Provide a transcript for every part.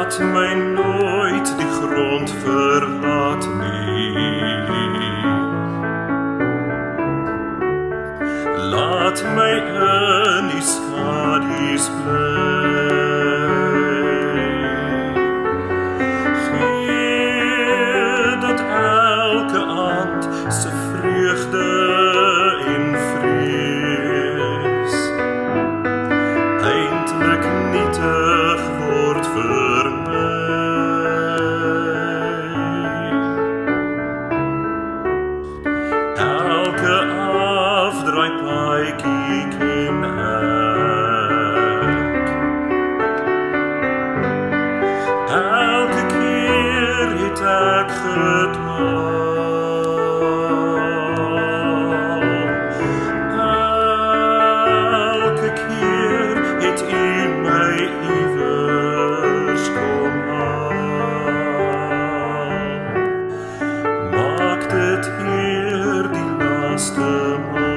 Laat my nooit die grond verlaat nie. Laat my in die skadu's bly. Gee dat elke aand se vreugde en vrees eindelijk nietig word vir my. Elke afdraai paadjie ken ek. Elke keer het ek gedwaal. Elke keer het U my iewers kom haal. Maak dit eer die laaste maal.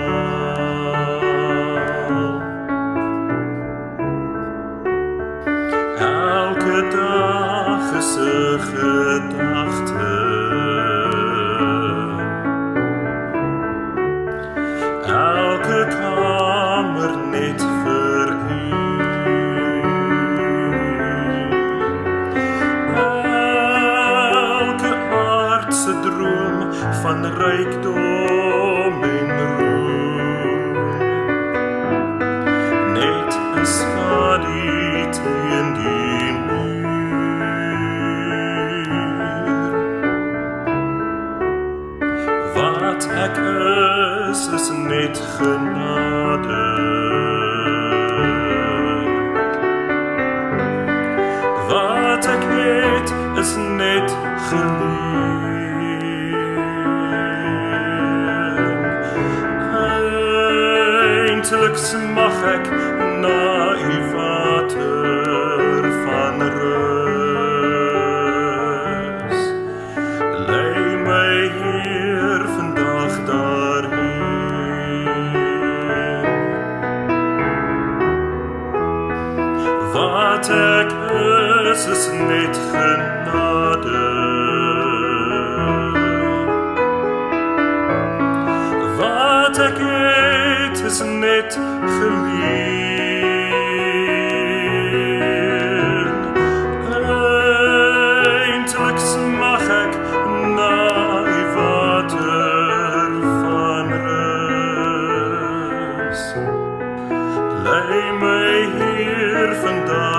Elke dag is 'n gedagte. Elke kamer net vir U. Elke aardse droom van rykdom en roem. Net 'n skadu teen die muur. Wat ek is net genade. Wat ek het is net geleen. Eindelijk smag ek na U water van rus. Lei my Heer vandag daarheen. Wat ek is net genade. Wat ek het is net geleen. Eindelijk smag ek na U water van rus. Lei my Heer vandag